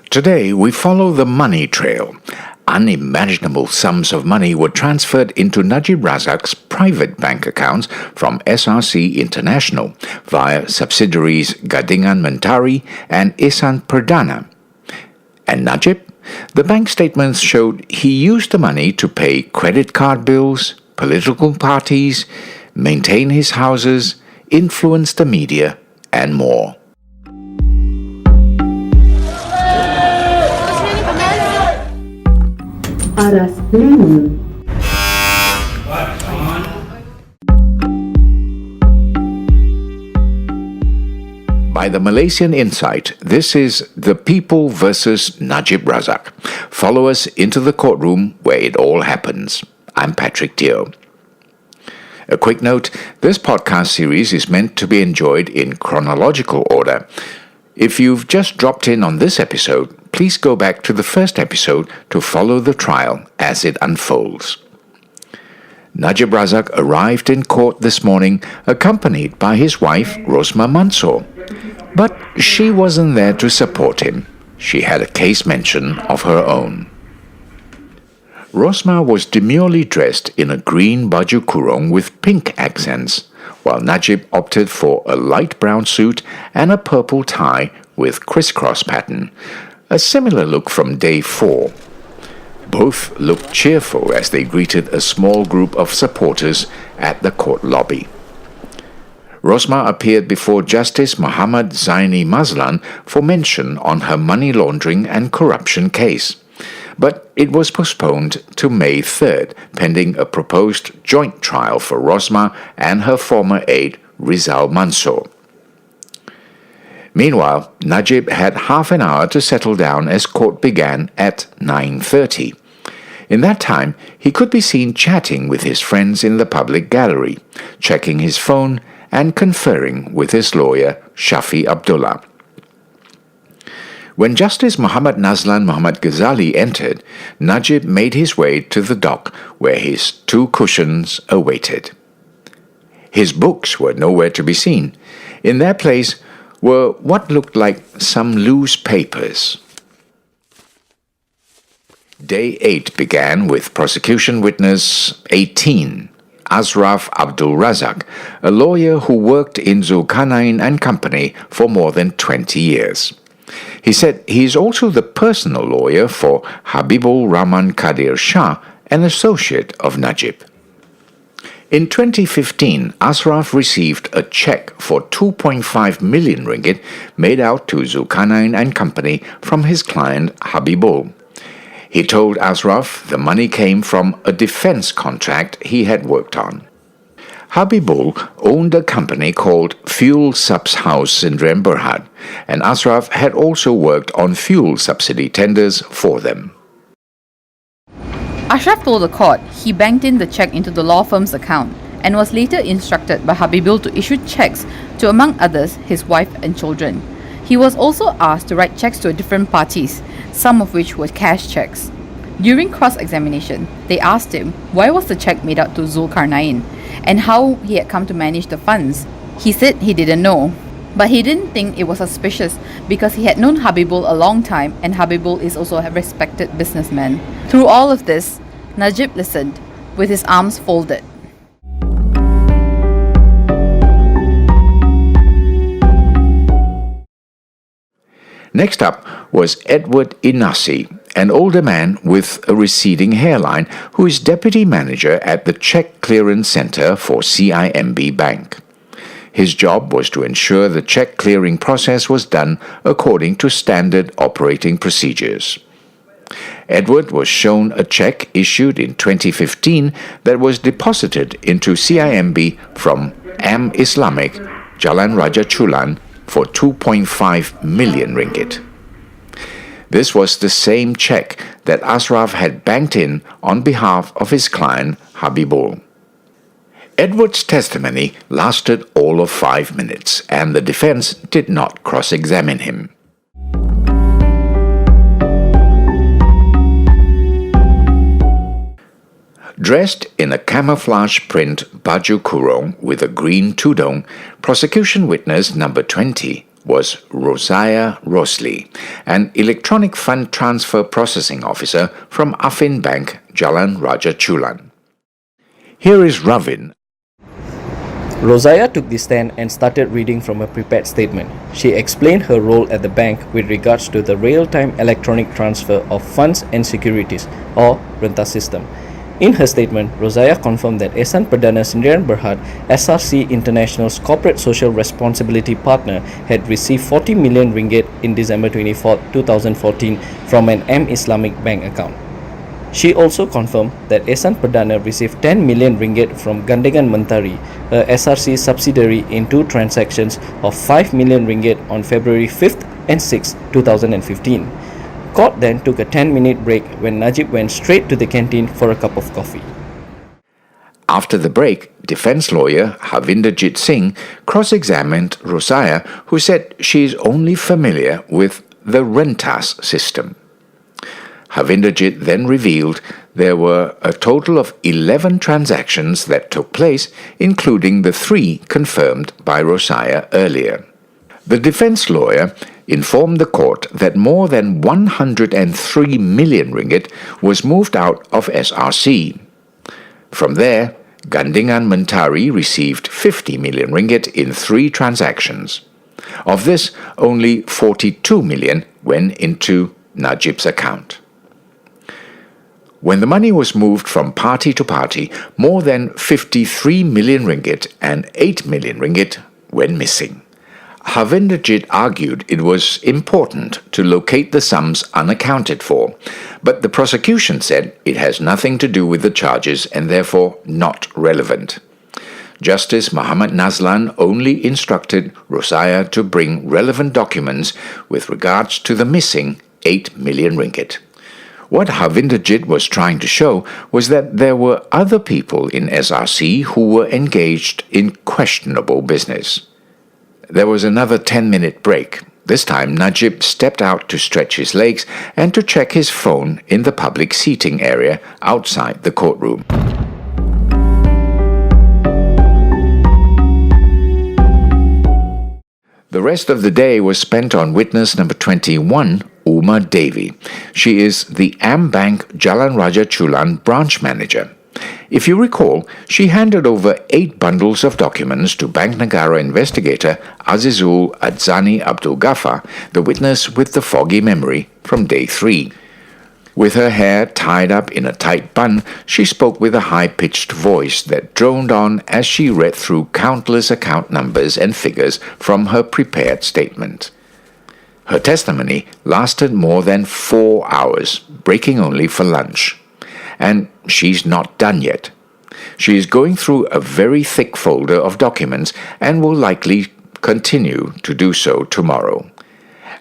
Today, we follow the money trail. Unimaginable sums of money were transferred into Najib Razak's private bank accounts from SRC International via subsidiaries Gadingan Mentari and Ihsan Perdana. And Najib? The bank statements showed he used the money to pay credit card bills, political parties, maintain his houses, influence the media, and more. Aras Pleno. By the Malaysian Insight, this is The People versus Najib Razak. Follow us into the courtroom where it all happens. I'm Patrick Teo. A quick note, this podcast series is meant to be enjoyed in chronological order. If you've just dropped in on this episode, please go back to the first episode to follow the trial as it unfolds. Najib Razak arrived in court this morning accompanied by his wife Rosmah Mansor. But she wasn't there to support him. She had a case mention of her own. Rosmah was demurely dressed in a green baju kurung with pink accents, while Najib opted for a light brown suit and a purple tie with crisscross pattern, a similar look from day 4. Both looked cheerful as they greeted a small group of supporters at the court lobby. Rosmah appeared before Justice Muhammad Zaini Mazlan for mention on her money laundering and corruption case, but it was postponed to May 3rd, pending a proposed joint trial for Rosmah and her former aide Rizal Mansor. Meanwhile, Najib had half an hour to settle down as court began at 9:30. In that time, he could be seen chatting with his friends in the public gallery, checking his phone and conferring with his lawyer Shafi Abdullah. When Justice Muhammad Nazlan Muhammad Ghazali entered, Najib made his way to the dock where his 2 cushions awaited. His books were nowhere to be seen. In their place were what looked like some loose papers. Day 8 began with prosecution witness 18, Ashraf Abdul Razak, a lawyer who worked in Zulkarnain and Company for more than 20 years. He said he is also the personal lawyer for Habibul Rahman Kadir Shah, an associate of Najib. In 2015, Ashraf received a check for 2.5 million ringgit made out to Zulkarnain and Company from his client Habibul. He told Ashraf the money came from a defense contract he had worked on. Habibul owned a company called Fuel Subs House in Sdn Bhd, and Ashraf had also worked on fuel subsidy tenders for them. Ashraf told the court he banked in the check into the law firm's account and was later instructed by Habibul to issue checks to, among others, his wife and children. He was also asked to write checks to different parties, some of which were cash checks. During cross-examination, they asked him why was the check made out to Zulkarnain and how he had come to manage the funds. He said he didn't know, but he didn't think it was suspicious because he had known Habibul a long time and Habibul is also a respected businessman. Through all of this, Najib listened, with his arms folded. Next up was Edward Inasi, an older man with a receding hairline who is deputy manager at the Check Clearance Center for CIMB Bank. His job was to ensure the check clearing process was done according to standard operating procedures. Edward was shown a check issued in 2015 that was deposited into CIMB from Am Islamic, Jalan Raja Chulan, for 2.5 million ringgit. This was the same check that Ashraf had banked in on behalf of his client Habibul. Edward's testimony lasted all of 5 minutes, and the defense did not cross-examine him. Dressed in a camouflage print baju kurung with a green tudung, prosecution witness number 20, was Rosia Rosli, an electronic fund transfer processing officer from Affin Bank, Jalan Raja Chulan. Here is Ravin. Rosia took the stand and started reading from a prepared statement. She explained her role at the bank with regards to the real-time electronic transfer of funds and securities, or renta system. In her statement, Rosia confirmed that Ehsan Perdana Sendirian Berhad, SRC International's corporate social responsibility partner, had received 40 million ringgit in December 24, 2014 from an M Islamic bank account. She also confirmed that Ehsan Perdana received 10 million ringgit from Gandengan Mentari, a SRC subsidiary, in two transactions of 5 million ringgit on February 5th and 6th, 2015. Court then took a 10-minute break when Najib went straight to the canteen for a cup of coffee. After the break, defense lawyer Havinderjit Singh cross-examined Rosia, who said she is only familiar with the rentas system. Havinderjit then revealed there were a total of 11 transactions that took place, including the 3 confirmed by Rosia earlier. The defense lawyer informed the court that more than 103 million ringgit was moved out of SRC. From there, Gandengan Mentari received 50 million ringgit in 3 transactions. Of this, only 42 million went into Najib's account. When the money was moved from party to party, more than 53 million ringgit and 8 million ringgit went missing. Havinderjit argued it was important to locate the sums unaccounted for, but the prosecution said it has nothing to do with the charges and therefore not relevant. Justice Muhammad Nazlan only instructed Rosia to bring relevant documents with regards to the missing 8 million ringgit. What Havinderjit was trying to show was that there were other people in SRC who were engaged in questionable business. There was another 10-minute break. This time Najib stepped out to stretch his legs and to check his phone in the public seating area outside the courtroom. The rest of the day was spent on witness number 21, Uma Devi. She is the Ambank Jalan Raja Chulan branch manager. If you recall, she handed over 8 bundles of documents to Bank Negara investigator Azizul Adzani Abdul Ghaffar, the witness with the foggy memory, from day 3. With her hair tied up in a tight bun, she spoke with a high-pitched voice that droned on as she read through countless account numbers and figures from her prepared statement. Her testimony lasted more than 4 hours, breaking only for lunch. And she's not done yet. She is going through a very thick folder of documents and will likely continue to do so tomorrow.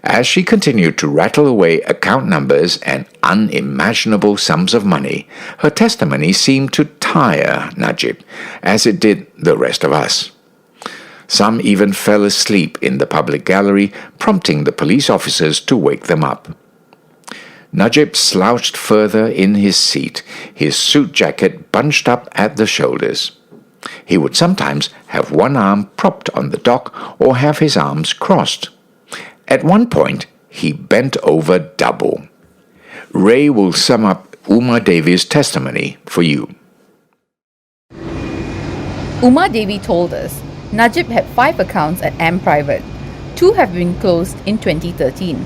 As she continued to rattle away account numbers and unimaginable sums of money, her testimony seemed to tire Najib, as it did the rest of us. Some even fell asleep in the public gallery, prompting the police officers to wake them up. Najib slouched further in his seat, his suit jacket bunched up at the shoulders. He would sometimes have one arm propped on the dock or have his arms crossed. At one point, he bent over double. Ray will sum up Uma Devi's testimony for you. Uma Devi told us Najib had 5 accounts at M Private. 2 have been closed in 2013.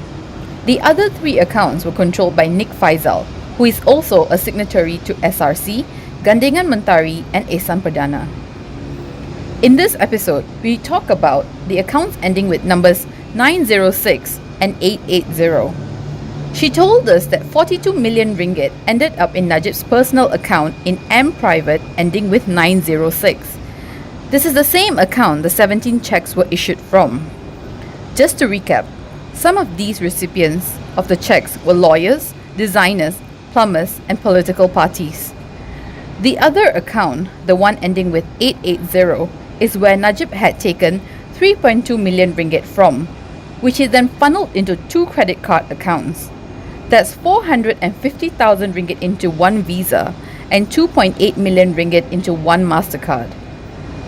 The other 3 accounts were controlled by Nick Faisal, who is also a signatory to SRC, Gandengan Mentari and Ehsan Perdana. In this episode, we talk about the accounts ending with numbers 906 and 880. She told us that 42 million ringgit ended up in Najib's personal account in M Private ending with 906. This is the same account the 17 checks were issued from. Just to recap, some of these recipients of the checks were lawyers, designers, plumbers, and political parties. The other account, the one ending with 880, is where Najib had taken 3.2 million ringgit from, which he then funneled into 2 credit card accounts. That's 450,000 ringgit into one Visa and 2.8 million ringgit into one MasterCard.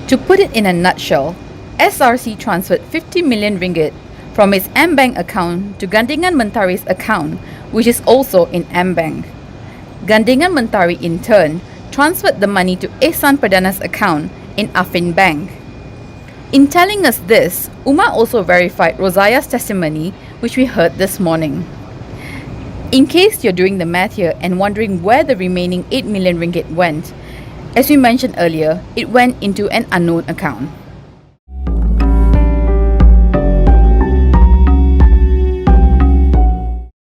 To put it in a nutshell, SRC transferred 50 million ringgit from his M-Bank account to Gandingan Mentari's account, which is also in M-Bank. Gandingan Mentari in turn transferred the money to Ehsan Perdana's account in Affin Bank. In telling us this, Umar also verified Rozaya's testimony, which we heard this morning. In case you're doing the math here and wondering where the remaining 8 million ringgit went, as we mentioned earlier, it went into an unknown account.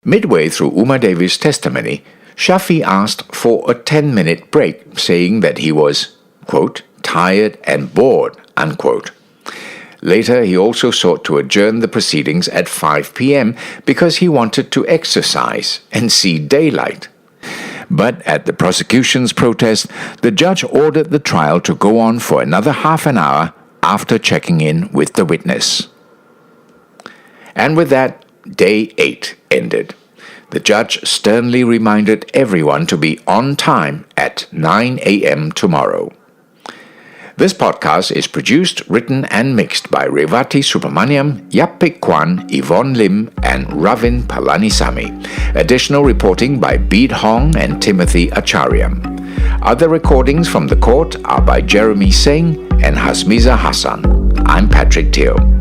Midway through Umar Davis' testimony, Shafi asked for a 10-minute break, saying that he was, quote, tired and bored, unquote. Later, he also sought to adjourn the proceedings at 5 p.m. because he wanted to exercise and see daylight. But at the prosecution's protest, the judge ordered the trial to go on for another half an hour after checking in with the witness. And with that, day 8 ended. The judge sternly reminded everyone to be on time at 9 a.m. tomorrow. This podcast is produced, written and mixed by Revati Subramaniam, Yapik Kwan, Yvonne Lim and Ravin Palanisamy. Additional reporting by Beat Hong and Timothy Acharyam. Other recordings from the court are by Jeremy Singh and Hasmiza Hassan. I'm Patrick Teo.